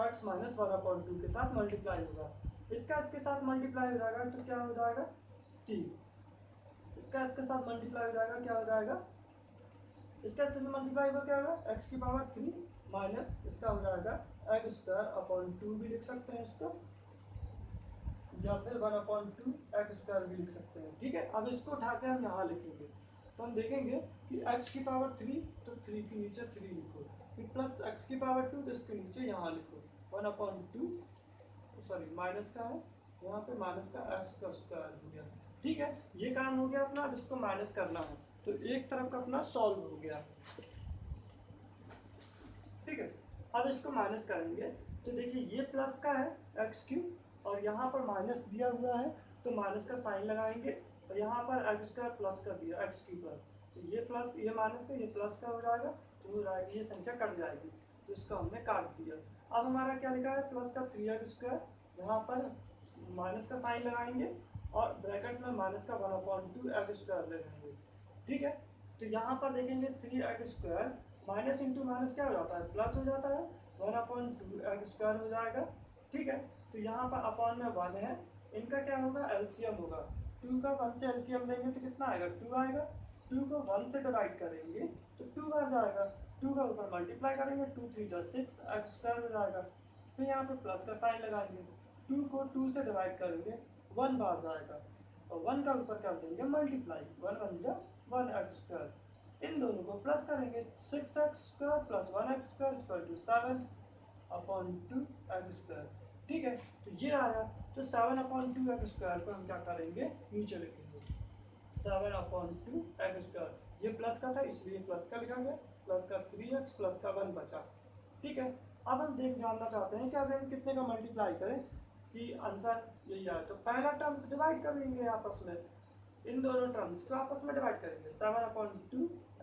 एक्स माइनस 1/2 के साथ मल्टीप्लाई होगा। इसका इसके साथ मल्टीप्लाई हो जाएगा तो क्या हो जाएगा 3, इसका इसके साथ मल्टीप्लाई हो जाएगा, क्या हो जाएगा, इसका इससे मल्टीप्लाई होगा, क्या होगा एक्स की पावर 3 माइनस इसका हो जाएगा एक्स स्क्वायर अपॉन 2 भी लिख सकते हैं इसको, या फिर 1/2 एक्स स्क्वायर भी लिख सकते हैं। ठीक है, अब इसको उठा के हम यहाँ लिखेंगे तो हम देखेंगे कि x की पावर 3 तो 3 के नीचे 3 लिखो, फिर प्लस x की पावर 2 तो इसके नीचे यहाँ लिखो 1/2, सॉरी माइनस का है यहाँ पे, माइनस का x का स्क्वायर हो गया। ठीक है, ये काम हो गया अपना। अब इसको माइनस करना है तो एक तरफ का अपना सॉल्व हो गया। ठीक है, अब इसको माइनस करेंगे तो देखिए ये प्लस का है एक्स क्यूब और यहाँ पर माइनस दिया हुआ है तो माइनस का साइन लगाएंगे और यहाँ पर एक्स स्क्वायर प्लस का दिया एक्स क्यूब प्लस, तो ये प्लस ये माइनस का ये प्लस का हो जाएगा, तो हो जाएगी ये संख्या कट जाएगी, तो इसको हमने काट दिया। अब हमारा क्या लिखा है प्लस का 3x स्क्वायर, यहाँ पर माइनस का साइन लगाएंगे और ब्रैकेट में माइनस का 1/2 एक्स स्क्वायर ले लेंगे। ठीक है, तो यहाँ पर देखेंगे 3x square minus into minus क्या हो जाता है प्लस हो जाता है, 1/2 एक्स स्क्वायर हो जाएगा। ठीक है, तो यहाँ पर अपॉन में 1 है, इनका क्या होगा एलसीएम होगा, 2 का 1 से एलसीएम लेंगे तो कितना आएगा 2 आएगा, 2 को 1 से डिवाइड करेंगे तो 2 बार जाएगा, 2 का ऊपर मल्टीप्लाई करेंगे 2 3 जा 6 एक्स स्क्वायर हो जाएगा। फिर यहाँ पे प्लस का साइन लगाएंगे, 2 को 2 से डिवाइड करेंगे 1 बार जाएगा और 1 का ऊपर कर देंगे मल्टीप्लाई, 1 1 जा 1 एक्स स्क्वायर, इन दोनों को प्लस करेंगे 6x square plus 1x square equal to 7/2 x square. ठीक है, तो ये आया, तो 7/2 एक्स स्क्वायर को हम क्या करेंगे नीचे लिखेंगे 7/2 एक्स स्क्वायर, ये प्लस का था इसलिए प्लस का लिखा गया, प्लस का 3x प्लस का 1 बचा। ठीक है, अब हम जानना चाहते हैं कि अगर हम कितने का मल्टीप्लाई करें कि आंसर यही आए, तो पहला टर्म डिवाइड कर लेंगे आपस में, इन दोनों टर्म्स को आपस में डिवाइड करेंगे 7/2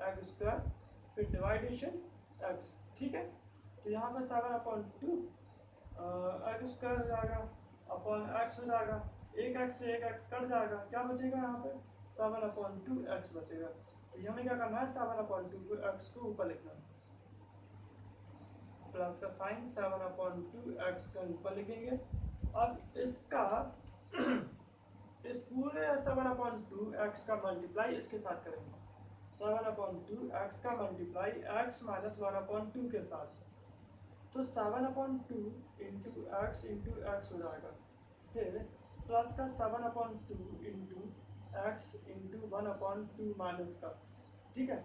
एक्स स्क्वायर फिर डिवाइडेशन एक्स। ठीक है, तो यहाँ पर 7/2 एक्स स्क्वायर हो जाएगा अपॉन एक्स हो जाएगा, एक एक्स से एक एक्स कट जाएगा, क्या बचेगा यहाँ पे 7/2 एक्स बचेगा। तो हमें क्या करना है 7/2 एक्स को ऊपर लिखना है, प्लस का साइन 7/2 एक्स का ऊपर लिखेंगे। अब इसका इस पूरे 7/2 एक्स का मल्टीप्लाई इसके साथ करेंगे, 7/2 एक्स का मल्टीप्लाई एक्स माइनस 1/2 के साथ, तो 7/2 इंटू एक्स हो जाएगा, फिर प्लस का 7/2 इंटू एक्स इंटू 1/2 माइनस का। ठीक है,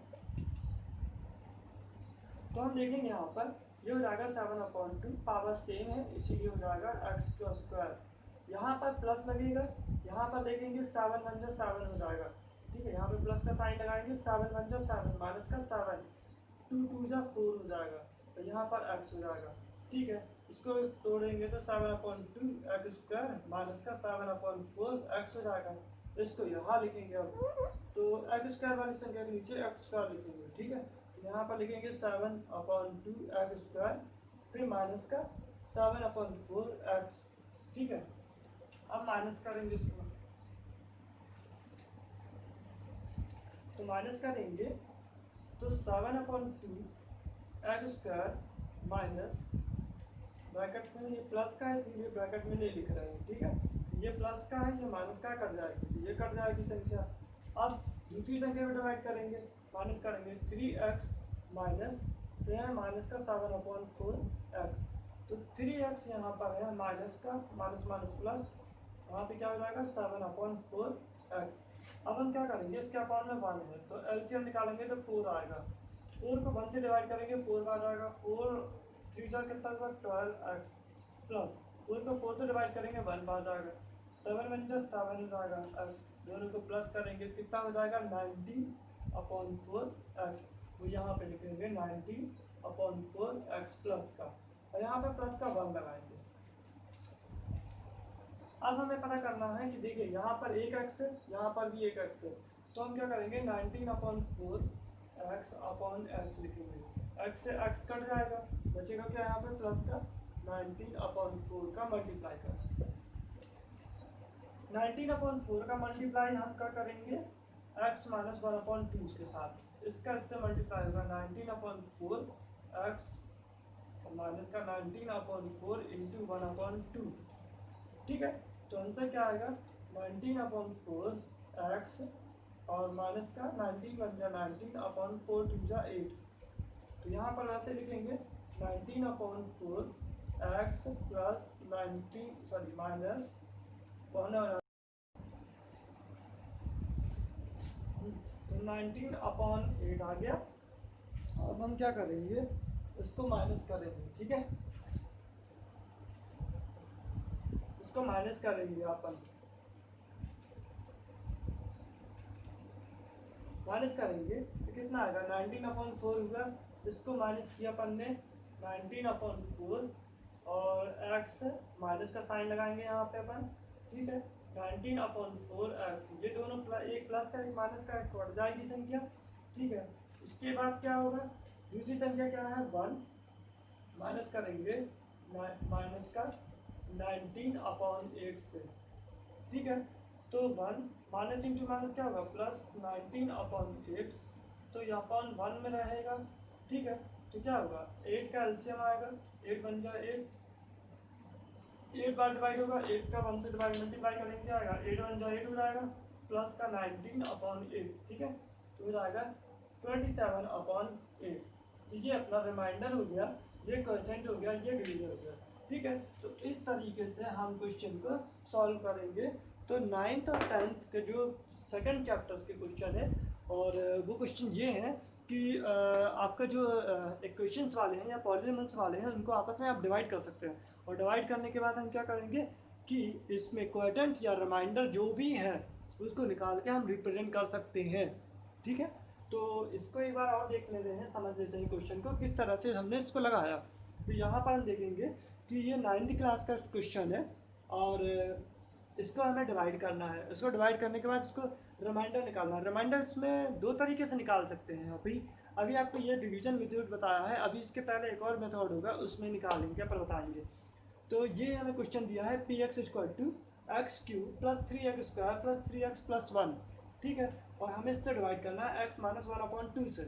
तो हम देखेंगे यहाँ पर ये हो जाएगा 7/2 पावर सेम है इसीलिए हो जाएगा एक्स का स्क्वायर, यहाँ पर प्लस लगेगा, यहाँ पर देखेंगे 7 1 जा 7 हो जाएगा। ठीक है, यहाँ पे प्लस का साइन लगाएंगे 7 1 जा 7 माइनस का 7 2 2 जा 4 हो जाएगा, तो यहाँ पर x हो जाएगा। ठीक है, इसको तोड़ेंगे तो 7/2 एक्स स्क्वायर माइनस का 7/4 एक्स हो जाएगा, इसको यहाँ लिखेंगे। अब तो एक्स स्क्वायर वाली संख्या के नीचे एक्स स्क्वायर लिखेंगे। ठीक है, यहाँ पर लिखेंगे 7/2 एक्स स्क्वायर फिर माइनस का 7/4 एक्स। ठीक है, अब माइनस करेंगे इसको, तो माइनस करेंगे तो 7/2 एक्स स्क्वायर माइनस ब्रैकेट में ये प्लस का है तो ये ब्रैकेट में नहीं लिख रहे हैं। ठीक है, ये प्लस का है ये माइनस का कट जाएगी, तो ये कट जाएगी संख्या। अब दूसरी संख्या में डिवाइड करेंगे, माइनस करेंगे 3x माइनस, तो यहाँ माइनस का 7/4 एक्स, तो 3x यहाँ पर है माइनस का माइनस माइनस प्लस, वहाँ पे क्या हो जाएगा 7/4 एक्स। अब हम क्या करेंगे इसके अपॉन में 1 है तो एलसीएम निकालेंगे तो 4 आएगा, 4 को 1 से डिवाइड करेंगे 4 का आ जाएगा, 4 3 4 कितना होगा 12x, प्लस 4 को 4 से डिवाइड करेंगे 1 बार जाएगा, 7 वन जा 7 हो जाएगा एक्स, दोनों को प्लस करेंगे कितना हो जाएगा 90/4 एक्स, तो यहाँ पे लिखेंगे 90/4 एक्स प्लस का, और यहाँ पे प्लस का 1 लगाएंगे। अब हमें पता करना है कि देखिए यहाँ पर एक एक्स है, यहाँ पर भी एक एक्स है, तो हम क्या करेंगे 19/4 x/x लिखेंगे, x से x कट जाएगा, बचेगा क्या यहाँ पे प्लस का 19/4 का मल्टीप्लाई कर, 19/4 का मल्टीप्लाई हम क्या करेंगे x - 1/2 के साथ, इसका इससे मल्टीप्लाई होगा 19/4 x माइनस का 19/4 इंटू 1/2, ठीक है। तो आंसर क्या आएगा 19/4 एक्स और माइनस का 19 बन गया 19/4 2 जा 8, तो यहाँ पर वैसे लिखेंगे 19/4 एक्स प्लस 19 सॉरी माइनस 1 तो 19/8 आ गया। अब हम क्या करेंगे इसको माइनस करेंगे, ठीक है, इसको माइनस करेंगे, अपन माइनस करेंगे तो कितना आएगा 19/4 होगा, इसको माइनस किया अपन ने 19/4 और x माइनस का साइन लगाएंगे यहाँ पे अपन, ठीक है, 19/4 x, ये दोनों एक प्लस का एक माइनस का कट जाएगी संख्या, ठीक है। इसके बाद क्या होगा दूसरी संख्या क्या है 1, माइनस करेंगे माइनस का 19/8 से, ठीक है, तो 1 माइनस इंटू माइनस क्या होगा प्लस 19/8, तो यहाँ पर 1 में रहेगा, ठीक है, तो क्या होगा 8 का एलसीएम आएगा, 8 बन जाए 8 बार डिवाइड होगा, 8 का 1 से डिवाइड मल्टीप्लाई करेंगे क्या आएगा 8 बन जाए 8 हो जाएगा, प्लस का 19/8, ठीक है, तो हो जाएगा 27/8, तो ये अपना रिमाइंडर हो गया, ये क्वेश्चन हो गया, ये डिवीजन हो गया, ठीक है। तो इस तरीके से हम क्वेश्चन को सॉल्व करेंगे। तो 9th और 10th के जो सेकंड चैप्टर्स के क्वेश्चन है, और वो क्वेश्चन ये हैं कि आपका जो इक्वेशंस वाले हैं या पॉलीनॉमियल्स वाले हैं उनको आपस में आप डिवाइड कर सकते हैं, और डिवाइड करने के बाद हम क्या करेंगे कि इसमें क्वोटिएंट या रिमाइंडर जो भी है उसको निकाल के हम रिप्रेजेंट कर सकते हैं, ठीक है। तो इसको एक बार और देख लेते हैं, समझ लेते हैं क्वेश्चन को किस तरह से हमने इसको लगाया। तो यहाँ पर हम देखेंगे कि ये 9th क्लास का क्वेश्चन है, और इसको हमें डिवाइड करना है, इसको डिवाइड करने के बाद इसको रिमाइंडर निकालना है। रिमाइंडर इसमें 2 तरीके से निकाल सकते हैं, अभी आपको ये डिवीजन मेथड बताया है, अभी इसके पहले एक और मेथड होगा उसमें निकालेंगे पर बताएंगे। तो ये हमें क्वेश्चन दिया है px = x³ + 3x² + 3x + 1, ठीक है, और हमें इससे डिवाइड करना है x - 1/2 से।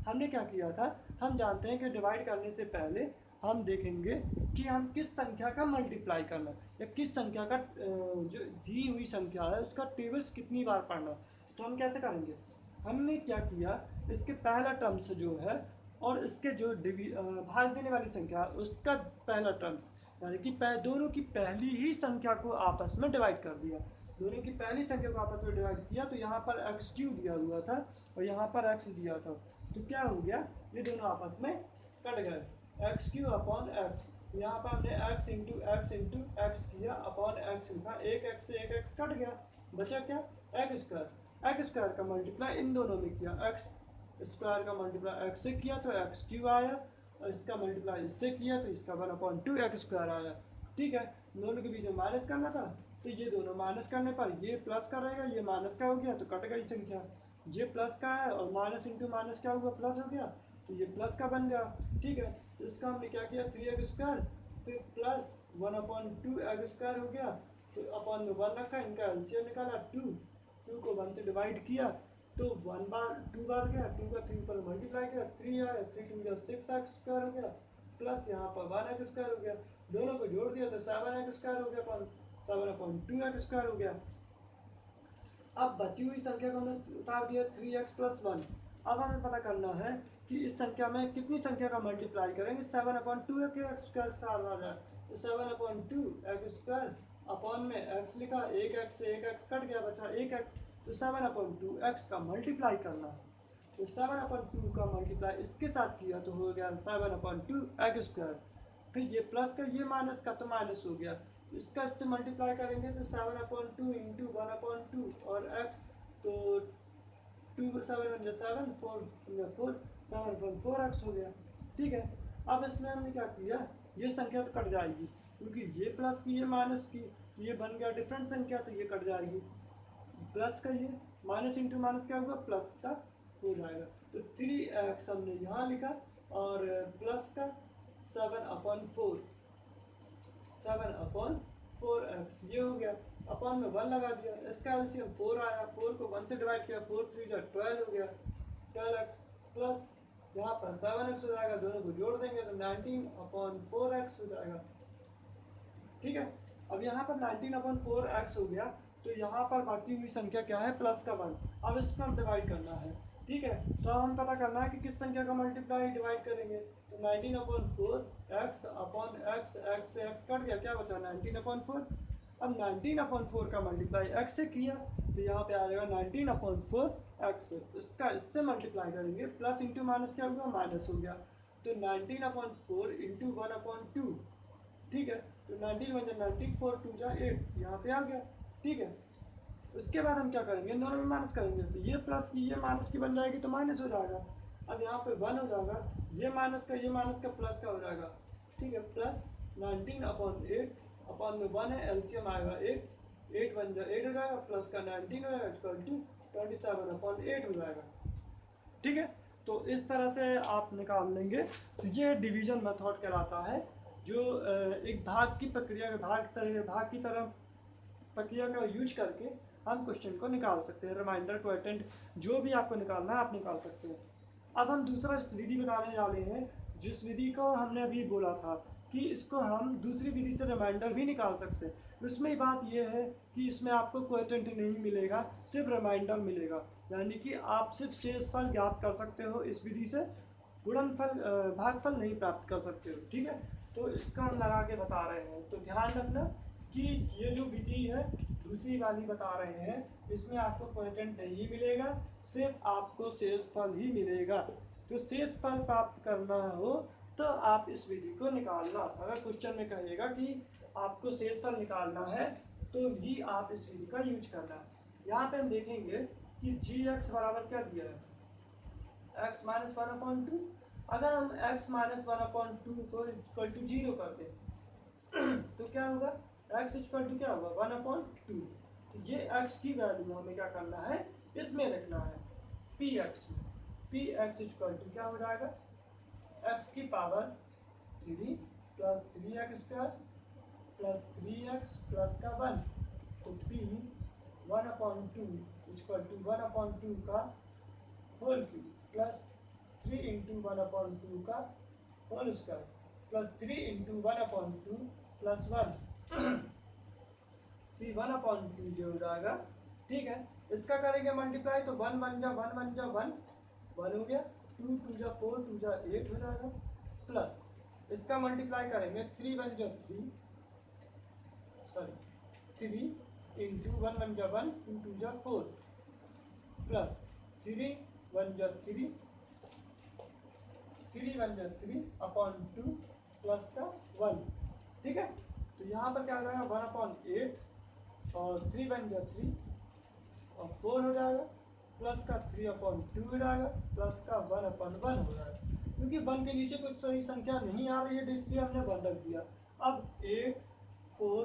हमने क्या किया था, हम जानते हैं कि डिवाइड करने से पहले हम देखेंगे कि हम किस संख्या का मल्टीप्लाई करना या किस संख्या का जो दी हुई संख्या है उसका टेबल्स कितनी बार पढ़ना। तो हम कैसे करेंगे, हमने क्या किया इसके पहला टर्म्स जो है और इसके जो भाग देने वाली संख्या उसका पहला टर्म्स, यानी कि दोनों की पहली ही संख्या को आपस में डिवाइड कर दिया, दोनों की पहली संख्या को आपस में डिवाइड किया, तो यहाँ पर x³ दिया हुआ था और यहाँ पर x दिया था, तो क्या हो गया ये दोनों आपस में कट गए, x³/x, यहाँ पर हमने x × x किया अपॉन x लिखा, एक x से एक x कट गया, बचा क्या x² का मल्टीप्लाई इन दोनों में किया, x² का मल्टीप्लाई x से किया तो x³ आया, और इसका मल्टीप्लाई इससे किया तो इसका 1/2 x² आया, ठीक है। दोनों के बीच में माइनस करना था, तो ये दोनों माइनस करने पर ये प्लस का रहेगा, ये माइनस का हो गया तो कट गई संख्या, ये प्लस का है और माइनस इंटू माइनस क्या हुआ प्लस हो गया, तो ये प्लस का बन गया, ठीक है। तो इसका हमने क्या किया 3x² फिर प्लस 1/2 x² हो गया, तो अपॉन में 1 रखा, इनका एलसीएम निकाला 2 को 1 से डिवाइड किया तो 1 बार 2 बार गया, 2 का 3 पर मल्टीप्लाई किया 3 आया, 3 × 6x² हो गया, प्लस यहाँ पर 1x² हो गया, दोनों को जोड़ दिया तो 7x² हो गया, 7/2 x² हो गया। अब बची हुई संख्या को हमने उतार दिया 3x + 1। अब हमें पता करना है कि इस संख्या में कितनी संख्या का मल्टीप्लाई करेंगे, 7/2 x² साल वाला, तो 7/2 x² अपॉन में x लिखा, एक x से एक x कट गया, बचा एक x, तो 7/2 x का मल्टीप्लाई करना है, तो 7/2 का मल्टीप्लाई इसके साथ किया तो हो गया 7/2 x², फिर ये प्लस का ये माइनस का तो माइनस हो गया, इसका इससे मल्टीप्लाई करेंगे तो 7/2 इंटू 1/2 और x, तो 2 7 4 7/4x हो गया। ठीक है, अब इसमें हमने क्या किया, ये संख्या तो कट जाएगी क्योंकि ये प्लस की ये माइनस की, तो ये बन गया डिफरेंट संख्या, तो ये कट जाएगी। प्लस का ये माइनस इंटू माइनस क्या होगा, प्लस का हो जाएगा। तो 3x हमने यहाँ लिखा और प्लस का 7/4x ये हो गया, अपन में 1 लगा दिया, इसका एलसीएम 4 आया, 4 को 1 से डिवाइड किया, 4 3 जा 12 हो गया, 12x प्लस यहाँ पर 7x हो जाएगा, दोनों को जोड़ देंगे तो 19/4x हो जाएगा। ठीक है, अब यहाँ पर 19/4x हो गया, तो यहाँ पर बाकी हुई संख्या क्या है, प्लस का 1। अब इसको हम डिवाइड करना है। ठीक है, तो हम पता करना है कि किस संख्या का मल्टीप्लाई डिवाइड करेंगे, तो 19/4x अपॉन x, x से x कट गया, क्या बचा 19/4। अब 19/4 का मल्टीप्लाई x से किया तो यहाँ पे आ जाएगा 19/4x, इसका इससे मल्टीप्लाई करेंगे, प्लस इंटू माइनस क्या होगा, माइनस हो गया, तो 19/4 इंटू 1/2। ठीक है, तो 19 बन जाए 19, 4 2 जा 8, यहाँ पे आ गया। ठीक है, उसके बाद हम क्या करेंगे, इन दोनों में माइनस करेंगे, तो ये प्लस की ये माइनस की बन जाएगी तो माइनस हो जाएगा। अब यहाँ पे 1 हो जाएगा, ये माइनस का प्लस का हो जाएगा। ठीक है, प्लस 19/8 अपॉन में 1 है, एलसीएम आएगा 8, 8 बन जाए 8 हो जाएगा, प्लस का 19 हो जाएगा, इक्वल टू 27/8 हो जाएगा। ठीक है, तो इस तरह से आप निकाल लेंगे। तो ये डिवीजन मेथड कहलाता है, जो एक भाग की प्रक्रिया भाग की तरह प्रक्रिया का यूज करके हम क्वेश्चन को निकाल सकते हैं, रिमाइंडर को अटेंड जो भी आपको निकालना है आप निकाल सकते हैं। अब हम दूसरा विधि बताने वाले हैं, जिस विधि को हमने अभी बोला था कि इसको हम दूसरी विधि से रिमाइंडर भी निकाल सकते हैं। उसमें बात यह है कि इसमें आपको क्वोटिएंट नहीं मिलेगा, सिर्फ रिमाइंडर मिलेगा, यानी कि आप सिर्फ शेषफल ज्ञात कर सकते हो इस विधि से, गुणनफल भागफल नहीं प्राप्त कर सकते हो। ठीक है, तो इसका हम लगा के बता रहे हैं, तो ध्यान रखना कि ये जो विधि है दूसरी वाली बता रहे हैं, इसमें आपको क्वोटिएंट नहीं मिलेगा, सिर्फ आपको शेषफल ही मिलेगा। तो शेषफल प्राप्त करना हो तो आप इस विधि को निकालना, अगर क्वेश्चन में कहेगा कि आपको शेषफल निकालना है तो भी आप इस विधि का यूज करना। यहाँ पे हम देखेंगे कि g(x) बराबर क्या दिया है, x माइनस 1/2। अगर हम x माइनस 1/2 को इक्वल टू 0 कर दें तो क्या होगा, x इक्वल टू क्या होगा 1/2। तो ये x की वैल्यू हमें क्या करना है, इसमें रखना है px में। px इक्वल टू क्या हो जाएगा, x की power 3 plus 3x² plus 3x plus का 1, तो p 1/2 इक्वल टू 1/2 का होल क्यूब प्लस 3 इंटू 1/2 का whole square plus 3 into 1/2 plus 1 फिर 1/2 जो हो जाएगा। ठीक है, इसका करेंगे मल्टीप्लाई तो 1 बन जा 1 बन जा 1 1 हो गया, 2 2 जा 4 2 जा 8 हो जाएगा, प्लस इसका मल्टीप्लाई करेंगे 3 बन जा 3 इंटू 1 बन जा 1 2 2 जा 4 प्लस 3 1 जा 3 बन जा 3/2 प्लस का 1। ठीक है, तो यहाँ पर क्या हो जाएगा 1/8 और 3 बन जा 3 और 4 हो जाएगा, प्लस का 3/2 हो जाएगा, प्लस का 1/1 हो जाएगा। क्योंकि 1 के नीचे कुछ सही संख्या नहीं आ रही है इसलिए हमने 1 रख दिया। अब 8 4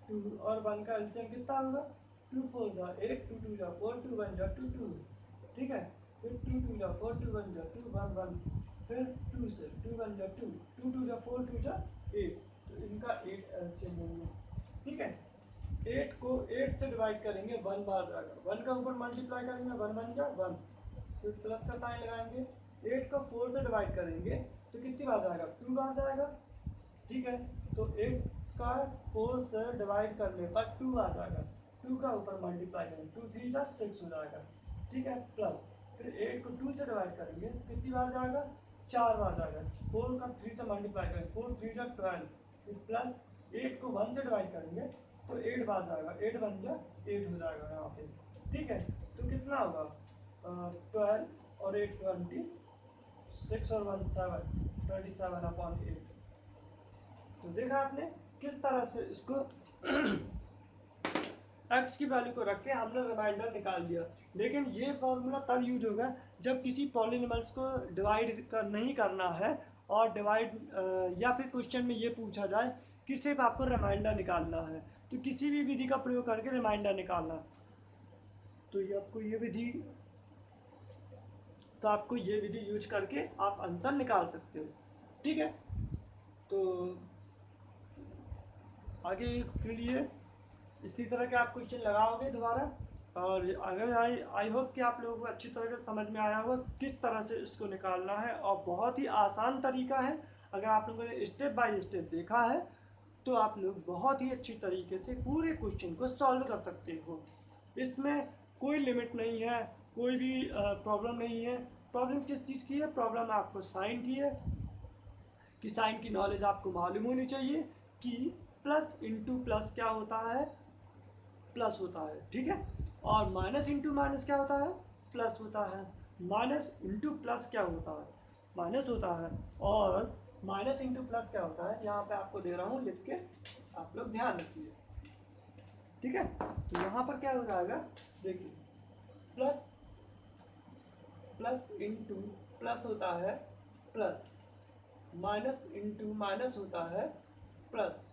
2 और 1 का एलसीएम कितना होगा, 2 4 जा 8 2 2 जा 4 2 1 जा 2 2। ठीक है, फिर 2 2 जा 4 2 1 जा 2 1 1, फिर 2 से 2 1 जा 2 2 2 जा 4 2 जा 8, तो इनका 8 एलसीएम होंगे। ठीक है, 8 को 8 से डिवाइड करेंगे 1 बार जाएगा, 1 का ऊपर मल्टीप्लाई करेंगे 1 बन जा 1, फिर प्लस का साइन लगाएंगे। 8 को 4 से डिवाइड करेंगे तो कितनी बार जाएगा, 2 बार जाएगा। ठीक है, तो 8 का 4 से डिवाइड करने पर 2 बार जाएगा, 2 का ऊपर मल्टीप्लाई करेंगे 2 3 जा 6 हो जाएगा। ठीक है, प्लस फिर 8 को 2 से डिवाइड करेंगे कितनी बार जाएगा, 4 बार जाएगा। 4 का 3 से मल्टीप्लाई करेंगे 4 3 जा 12, फिर प्लस 8 को 1 से डिवाइड करेंगे तो 8 बार जाएगा, 8 बन जा 8 हो जाएगा यहाँ पे। ठीक है, तो कितना होगा 12 और 8 20, 6 और 1 7, 27/8। तो देखा आपने किस तरह से इसको एक्स की वैल्यू को रख के हमने रिमाइंडर निकाल दिया। लेकिन ये फॉर्मूला तब यूज होगा जब किसी पॉलिनॉमियल्स को डिवाइड नहीं करना है और डिवाइड या फिर क्वेश्चन में ये पूछा जाए कि सिर्फ आपको रिमाइंडर निकालना है, तो किसी भी विधि का प्रयोग करके रिमाइंडर निकालना, तो ये आपको ये विधि यूज करके आप आंसर निकाल सकते हो। ठीक है, तो आगे के लिए इसी तरह के आप क्वेश्चन लगाओगे दोबारा, और अगर आई होप कि आप लोगों को अच्छी तरह से समझ में आया होगा किस तरह से इसको निकालना है। और बहुत ही आसान तरीका है, अगर आप लोगों ने स्टेप बाय स्टेप देखा है तो आप लोग बहुत ही अच्छी तरीके से पूरे क्वेश्चन को सॉल्व कर सकते हो। इसमें कोई लिमिट नहीं है, कोई भी प्रॉब्लम नहीं है। प्रॉब्लम किस चीज़ की है? प्रॉब्लम आपको साइन की है, कि साइन की नॉलेज आपको मालूम होनी चाहिए कि प्लस इंटू प्लस क्या होता है, प्लस होता है। ठीक है, और माइनस इंटू माइनस क्या होता है, प्लस होता है। माइनस इंटू प्लस क्या होता है, माइनस होता है। और माइनस इंटू प्लस क्या होता है, यहाँ पे आपको दे रहा हूँ लिख के, आप लोग ध्यान रखिए। ठीक है, तो यहाँ पर क्या हो जाएगा, देखिए प्लस प्लस इंटू प्लस होता है प्लस, माइनस इंटू माइनस होता है प्लस,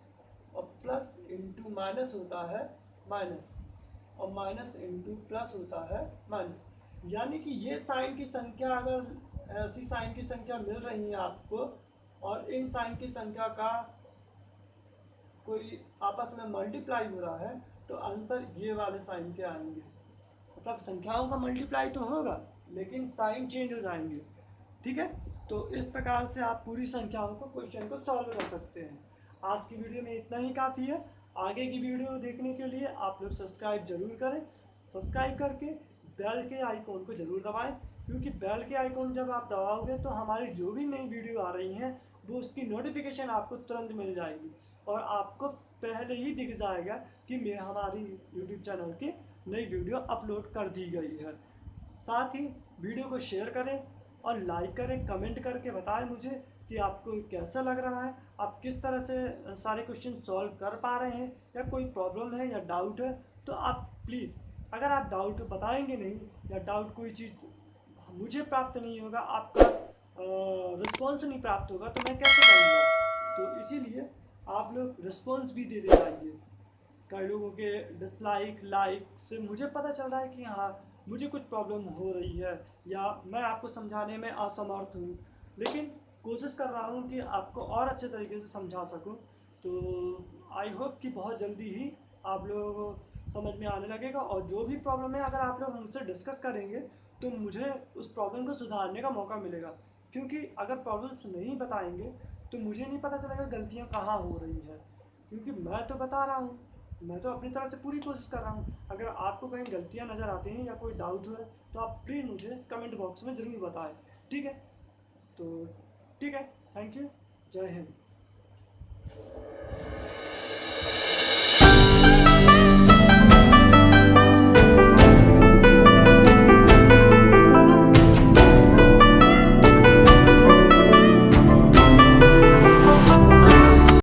और प्लस इंटू माइनस होता है माइनस, और माइनस इंटू प्लस होता है माइनस। यानी कि ये साइन की संख्या, अगर ऐसी साइन की संख्या मिल रही है आपको और इन साइन की संख्या का कोई आपस में मल्टीप्लाई हो रहा है, तो आंसर ये वाले साइन के आएंगे। मतलब संख्याओं का मल्टीप्लाई तो होगा लेकिन साइन चेंज हो जाएंगे। ठीक है, तो इस प्रकार से आप पूरी संख्याओं को क्वेश्चन को सॉल्व कर सकते हैं। आज की वीडियो में इतना ही काफ़ी है। आगे की वीडियो देखने के लिए आप लोग सब्सक्राइब जरूर करें। सब्सक्राइब करके बेल के आइकॉन को ज़रूर दबाएं, क्योंकि बेल के आइकॉन जब आप दबाओगे तो हमारी जो भी नई वीडियो आ रही हैं वो उसकी नोटिफिकेशन आपको तुरंत मिल जाएगी और आपको पहले ही दिख जाएगा कि हमारी यूट्यूब चैनल की नई वीडियो अपलोड कर दी गई है। साथ ही वीडियो को शेयर करें और लाइक करें, कमेंट करके बताएं मुझे कि आपको कैसा लग रहा है, आप किस तरह से सारे क्वेश्चन सॉल्व कर पा रहे हैं, या कोई प्रॉब्लम है या डाउट है तो आप प्लीज़, अगर आप डाउट बताएंगे नहीं या डाउट कोई चीज़ मुझे प्राप्त नहीं होगा, आपका रिस्पॉन्स नहीं प्राप्त होगा तो मैं कैसे करूँगा। तो इसीलिए आप लोग रिस्पॉन्स भी दे जाइए। कई लोगों के डिसलाइक लाइक से मुझे पता चल रहा है कि हाँ मुझे कुछ प्रॉब्लम हो रही है या मैं आपको समझाने में असमर्थ हूँ, लेकिन कोशिश कर रहा हूँ कि आपको और अच्छे तरीके से समझा सकूँ। तो आई होप कि बहुत जल्दी ही आप लोगों को समझ में आने लगेगा, और जो भी प्रॉब्लम है अगर आप लोग मुझसे डिस्कस करेंगे तो मुझे उस प्रॉब्लम को सुधारने का मौका मिलेगा। क्योंकि अगर प्रॉब्लम्स नहीं बताएंगे तो मुझे नहीं पता चलेगा गलतियाँ कहाँ हो रही हैं, क्योंकि मैं तो बता रहा हूँ, मैं तो अपनी तरफ से पूरी कोशिश कर रहा हूँ। अगर आपको कहीं गलतियाँ नज़र आती हैं या कोई डाउट है तो आप प्लीज़ मुझे कमेंट बॉक्स में ज़रूर बताएं। ठीक है, तो ठीक है, थैंक यू, जय हिंद।